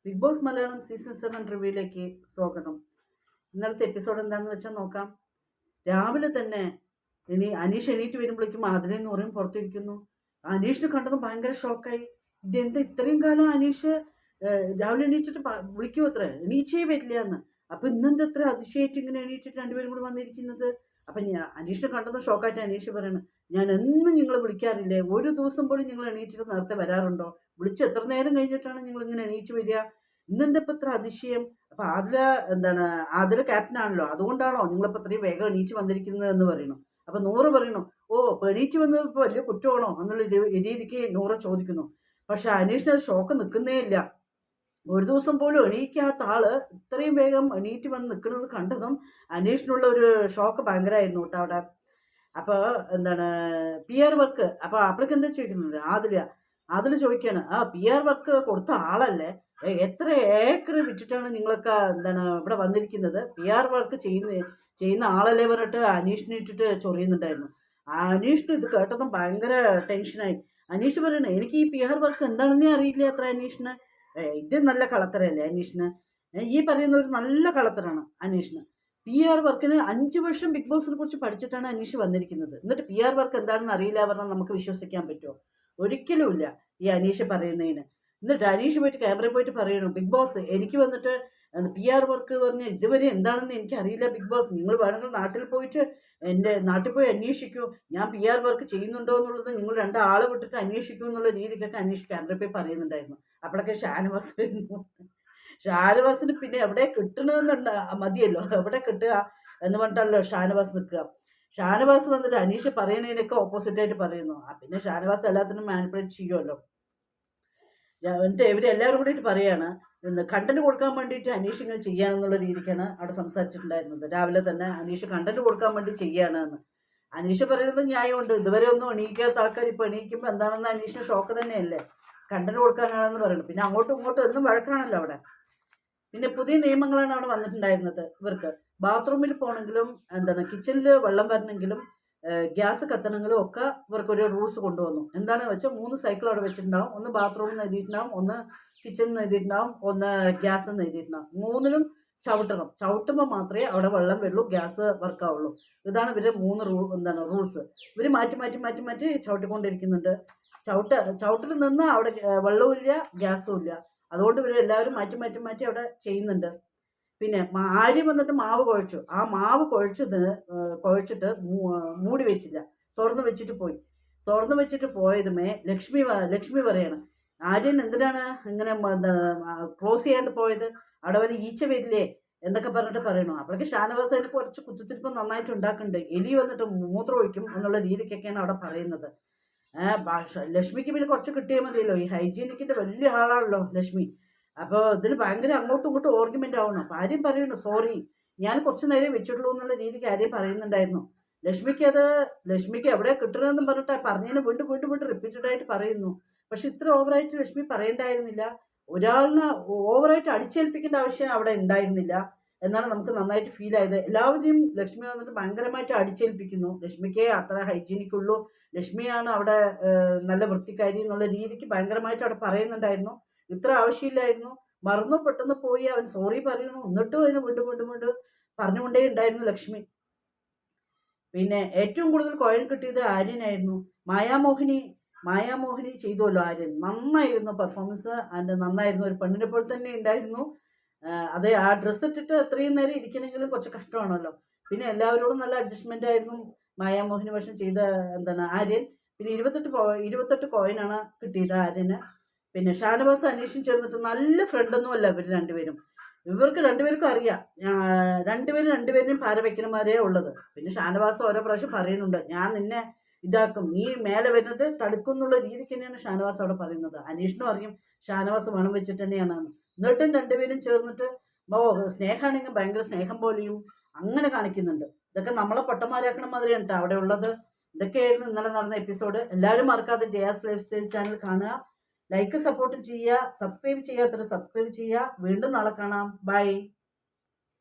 Big boss Malayalam season 7 റിവ്യൂയിലേക്ക് സ്വാഗതം. ഇന്നലത്തെ episode എന്താണെന്ന് വെച്ചാൽ നോക്കാം. രാവിലെ തന്നെ അനീഷ് എണീറ്റ് വരുമ്പോഴേക്കും ആതിര എന്ന് പറയും പുറത്തിരിക്കുന്നു. അനീഷിനെ കണ്ടത് ഭയങ്കര ഷോക്കായി. ഇതെന്താ ഇത്രയും കാലം അനീഷ് രാവിലെ എണീറ്റിട്ട് വിളിക്കുമോ അത്ര എണീച്ചേ വരില്ല എന്ന്. അപ്പൊ ഇന്നെന്താ എത്ര അതിശയായിട്ട് ഇങ്ങനെ എണീറ്റിട്ട് രണ്ടുപേരും കൂടി വന്നിരിക്കുന്നത്. അപ്പൊ അനീഷിനെ കണ്ടത് ഷോക്കായിട്ട് അനീഷ് പറയണം, ഞാൻ എന്നും നിങ്ങൾ വിളിക്കാറില്ലേ, ഒരു ദിവസം പോലും നിങ്ങൾ എണീറ്റിട്ട് നേരത്തെ വരാറുണ്ടോ, വിളിച്ച് എത്ര നേരം കഴിഞ്ഞിട്ടാണ് നിങ്ങൾ ഇങ്ങനെ എണീറ്റ് വരിക, ഇന്നെന്താ ഇപ്പം ഇത്ര അതിശയം. അപ്പൊ ആതിര ക്യാപ്റ്റൻ ആണല്ലോ, അതുകൊണ്ടാണോ നിങ്ങളിപ്പോൾ ഇത്രയും വേഗം എണീറ്റ് വന്നിരിക്കുന്നത് എന്ന് പറയണം. അപ്പൊ നൂറ് പറയണു, ഓ ഇപ്പൊ എണീറ്റ് വന്നത് ഇപ്പോൾ വലിയ കുറ്റമാണോ എന്നുള്ള രീതിക്ക് നൂറ് ചോദിക്കുന്നു. പക്ഷെ അനീഷിന് ഷോക്ക് നിൽക്കുന്നേ ഇല്ല. ഒരു ദിവസം പോലും എണീക്കാത്ത ആള് ഇത്രയും വേഗം എണീറ്റ് വന്ന് നിൽക്കുന്നത് കണ്ടതും അനീഷിനുള്ള ഒരു ഷോക്ക് ഭയങ്കരമായിരുന്നു കേട്ടോ അവിടെ. അപ്പോൾ പി ആർ വർക്ക്, അപ്പോൾ അപ്പോഴേക്ക് എന്താ ചോദിക്കുന്നത്, അതിൽ ചോദിക്കുകയാണ്, ആ പി ആർ വർക്ക് കൊടുത്ത ആളല്ലേ, എത്ര ഏക്കർ വിറ്റിട്ടാണ് നിങ്ങളൊക്കെ ഇവിടെ വന്നിരിക്കുന്നത്, പി ആർ വർക്ക് ചെയ്യുന്ന ആളല്ലേ പറഞ്ഞിട്ട് അനീഷിനെ ഇട്ടിട്ട് ചൊറിയുന്നുണ്ടായിരുന്നു. അനീഷിന് ഇത് കേട്ടതും ഭയങ്കര ടെൻഷനായി. അനീഷ് പറയണേ, എനിക്ക് ഈ പി ആർ വർക്ക് എന്താണെന്നേ അറിയില്ല അത്ര അനീഷിന്. ഇത് നല്ല കളത്തരല്ലേ അനീഷിന്, ഈ പറയുന്ന ഒരു നല്ല കളത്തരാണ് അനീഷിന്. പി ആർ വർക്കിന് 5 വർഷം ബിഗ് ബോസിനെ കുറിച്ച് പഠിച്ചിട്ടാണ് അനീഷ് വന്നിരിക്കുന്നത്. എന്നിട്ട് പി ആർ വർക്ക് എന്താണെന്ന് അറിയില്ല പറഞ്ഞാൽ നമുക്ക് വിശ്വസിക്കാൻ പറ്റുമോ? ഒരിക്കലുമില്ല ഈ അനീഷ് പറയുന്നതിന്. എന്നിട്ട് അനീഷ് പോയിട്ട് ക്യാമറയിൽ പോയിട്ട് പറയണു, ബിഗ് ബോസ് എനിക്ക് വന്നിട്ട് പി ആർ വർക്ക് പറഞ്ഞ് ഇതുവരെ എന്താണെന്ന് എനിക്കറിയില്ല ബിഗ് ബോസ്, നിങ്ങൾ വേണമെങ്കിൽ നാട്ടിൽ പോയിട്ട് എൻ്റെ നാട്ടിൽ പോയി അന്വേഷിക്കൂ, ഞാൻ പി ആർ വർക്ക് ചെയ്യുന്നുണ്ടോ എന്നുള്ളത് നിങ്ങൾ 2 ആളെ വിട്ടിട്ട് അന്വേഷിക്കൂ എന്നുള്ള രീതിക്കൊക്കെ അനീഷ് ക്യാമറയിൽ പോയി പറയുന്നുണ്ടായിരുന്നു. അപ്പോഴൊക്കെ ഷാനവാസ് വരുന്നു. ഷാനവാസിന് പിന്നെ എവിടെ കിട്ടണമെന്നുണ്ട് മതിയല്ലോ, എവിടെ കിട്ടുക എന്ന് പറഞ്ഞിട്ടല്ലോ ഷാനവാസ് നിൽക്കുക. ഷാനവാസ് വന്നിട്ട് അനീഷ് പറയുന്നതിനൊക്കെ ഓപ്പോസിറ്റായിട്ട് പറയുന്നു. പിന്നെ ഷാനവാസ് എല്ലാത്തിനും മാനിപ്പുലേറ്റ് ചെയ്യുമല്ലോ. എന്നിട്ട് ഇവരെല്ലാവരും കൂടിയിട്ട് പറയാണ്, കണ്ടന്റ് കൊടുക്കാൻ വേണ്ടിയിട്ട് അനീഷ് ഇങ്ങനെ ചെയ്യാനെന്നുള്ള രീതിക്കാണ് അവിടെ സംസാരിച്ചിട്ടുണ്ടായിരുന്നത്. രാവിലെ തന്നെ അനീഷ് കണ്ടന്റ് കൊടുക്കാൻ വേണ്ടി ചെയ്യാണ് എന്ന്. അനീഷ് പറയുന്നത് ന്യായമുണ്ട്. ഇതുവരെ ഒന്നും എണീക്കാത്ത ആൾക്കാർ ഇപ്പോൾ എണീക്കുമ്പോൾ എന്താണെന്ന് അനീഷിന് ഷോക്ക് തന്നെയല്ലേ, കണ്ടന്റ് കൊടുക്കാനാണെന്ന് പറയുന്നത്. പിന്നെ അങ്ങോട്ടും ഇങ്ങോട്ടും എന്നും വഴക്കാണല്ലോ അവിടെ. പിന്നെ പുതിയ നിയമങ്ങളാണ് അവിടെ വന്നിട്ടുണ്ടായിരുന്നത് ഇവർക്ക്. ബാത്റൂമിൽ പോകണമെങ്കിലും കിച്ചണിൽ വെള്ളം വരണമെങ്കിലും ഗ്യാസ് കത്തണമെങ്കിലും ഒക്കെ ഇവർക്കൊരു റൂൾസ് കൊണ്ടുവന്നു. എന്താണെന്ന് വെച്ചാൽ 3 സൈക്കിൾ അവിടെ വെച്ചിട്ടുണ്ടാവും. ഒന്ന് ബാത്റൂമിൽ നിന്ന് എഴുതിയിട്ടുണ്ടാവും, ഒന്ന് കിച്ചണിൽ നിന്ന് എഴുതിയിട്ടുണ്ടാവും, ഒന്ന് ഗ്യാസിൽ നിന്ന് എഴുതിയിട്ടുണ്ടാവും. 3ലും ചവിട്ടണം. ചവിട്ടുമ്പോൾ മാത്രമേ അവിടെ വെള്ളം വരുള്ളൂ, ഗ്യാസ് വർക്കാവുള്ളൂ. ഇതാണ് ഇവരുടെ 3 റൂൾസ്. ഇവർ മാറ്റി മാറ്റി മാറ്റി മാറ്റി ചവിട്ടിക്കൊണ്ടിരിക്കുന്നുണ്ട്. ചവിട്ടിൽ നിന്ന് അവിടെ വെള്ളവും ഇല്ല, ഗ്യാസും ഇല്ല. അതുകൊണ്ട് ഇവർ എല്ലാവരും മാറ്റി മാറ്റി മാറ്റി അവിടെ ചെയ്യുന്നുണ്ട്. പിന്നെ ആര്യം വന്നിട്ട് മാവ് കുഴച്ചു. ആ മാവ് കുഴച്ചിട്ട് മൂടി വെച്ചില്ല, തുറന്നു വെച്ചിട്ട് പോയതുമേ ലക്ഷ്മി പറയാണ്, ആര്യൻ എന്തിനാണ് ഇങ്ങനെ ക്ലോസ് ചെയ്യാണ്ട് പോയത്, അവിടെ വല്ല ഈച്ച വരില്ലേ എന്നൊക്കെ പറഞ്ഞിട്ട് പറയണു. അപ്പോഴേക്ക് ഷാനവാസ് അതിന് കുറച്ച് കുത്തിത്തിരിപ്പ് നന്നായിട്ട് ഉണ്ടാക്കുന്നുണ്ട്. എലി വന്നിട്ട് മൂത്രം ഒഴിക്കും എന്നുള്ള രീതിക്കൊക്കെയാണ് അവിടെ പറയുന്നത്. ലക്ഷ്മിക്ക് പിന്നെ കുറച്ച് കിട്ടിയാൽ മതിയല്ലോ, ഈ ഹൈജീനിക്കിൻ്റെ വലിയ ആളാണല്ലോ ലക്ഷ്മി. അപ്പോൾ ഇതിന് ഭയങ്കര അങ്ങോട്ടും ഇങ്ങോട്ടും ഓർഗ്യുമെൻ്റ് ആവണം. അപ്പോൾ ആര്യം പറയുന്നു, സോറി ഞാൻ കുറച്ച് നേരം വെച്ചിട്ടുള്ളൂ എന്നുള്ള രീതിക്ക് ആര്യം പറയുന്നുണ്ടായിരുന്നു. ലക്ഷ്മിക്ക് എവിടെ കിട്ടണമെന്നും പറഞ്ഞിട്ട് പറഞ്ഞതിന് വീണ്ടും വീണ്ടും വീണ്ടും റിപ്പീറ്റഡ് ആയിട്ട് പറയുന്നു. പക്ഷെ ഇത്ര ഓവറായിട്ട് ലക്ഷ്മി പറയേണ്ടായിരുന്നില്ല. ഒരാളിനെ ഓവറായിട്ട് അടിച്ചേൽപ്പിക്കേണ്ട ആവശ്യം അവിടെ ഉണ്ടായിരുന്നില്ല എന്നാണ് നമുക്ക് നന്നായിട്ട് ഫീൽ ആയത്. എല്ലാവരെയും ലക്ഷ്മി വന്നിട്ട് ഭയങ്കരമായിട്ട് അടിച്ചേൽപ്പിക്കുന്നു. ലക്ഷ്മിക്ക് അത്ര ഹൈജീനിക് ഉള്ളൂ, ലക്ഷ്മിയാണ് അവിടെ നല്ല വൃത്തിക്കാരി എന്നുള്ള രീതിക്ക് ഭയങ്കരമായിട്ട് അവിടെ പറയുന്നുണ്ടായിരുന്നു. ഇത്ര ആവശ്യമില്ലായിരുന്നു. മറന്നു പെട്ടെന്ന് പോയി അവൻ സോറി പറയണു. എന്നിട്ടും അതിന് വീണ്ടും വീണ്ടും വീണ്ടും പറഞ്ഞുകൊണ്ടേ ഉണ്ടായിരുന്നു ലക്ഷ്മി. പിന്നെ ഏറ്റവും കൂടുതൽ കോയിൻ കിട്ടിയത് ആര്യനായിരുന്നു. മായാമോഹിനി ചെയ്തുവല്ലോ ആര്യൻ. നന്നായിരുന്നു പെർഫോമൻസ്, ആൻഡ് നന്നായിരുന്നു. ഒരു പെണ്ണിനെ പോലെ തന്നെ ഉണ്ടായിരുന്നു. അതെ, ആ ഡ്രസ്സ് ഇട്ടിട്ട് അത്രയും നേരം ഇരിക്കണമെങ്കിലും കുറച്ച് കഷ്ടമാണല്ലോ. പിന്നെ എല്ലാവരോടും നല്ല അഡ്ജസ്റ്റ്മെൻ്റ് ആയിരുന്നു മായാമോഹിനി വേഷം ചെയ്ത ആര്യൻ. പിന്നെ 28 കോയിനാണ് കിട്ടിയത് ആര്യന്. പിന്നെ ഷാനവാസ് അനീഷും ചേർന്നിട്ട് നല്ല ഫ്രണ്ടൊന്നും അല്ല ഇവർ രണ്ടുപേരും. ഇവർക്ക് രണ്ടുപേർക്കും അറിയാം, രണ്ടുപേരെയും പാര വയ്ക്കണമാരേ ഉള്ളത്. പിന്നെ ഷാനവാസ് ഓരോ പ്രാവശ്യം പറയുന്നുണ്ട്, ഞാൻ നിന്നെ ഇതാക്കും, നീ മേലെ വരുന്നത് തടുക്കും എന്നുള്ള രീതിക്ക് തന്നെയാണ് ഷാനവാസ് അവിടെ പറയുന്നത്. അനീഷിനും അറിയും ഷാനവാസ് മണം വെച്ചിട്ട് തന്നെയാണ്. എന്നിട്ടും രണ്ടുപേരും ചേർന്നിട്ട് സ്നേഹമാണെങ്കിൽ ഭയങ്കര സ്നേഹം പോലെയും അങ്ങനെ കാണിക്കുന്നുണ്ട്. ഇതൊക്കെ നമ്മളെ പൊട്ടന്മാരാക്കണ മാതിരിയാണ് കേട്ടോ അവിടെ ഉള്ളത്. ഇതൊക്കെയായിരുന്നു ഇന്നലെ നടന്ന എപ്പിസോഡ്. എല്ലാവരും മറക്കാതെ ജയാസ് ലൈഫ് സ്റ്റൈൽ ചാനൽ കാണുക, ലൈക്ക് സപ്പോർട്ട് ചെയ്യുക, സബ്സ്ക്രൈബ് ചെയ്യാത്തവർ സബ്സ്ക്രൈബ് ചെയ്യുക. വീണ്ടും നാളെ കാണാം. ബൈ.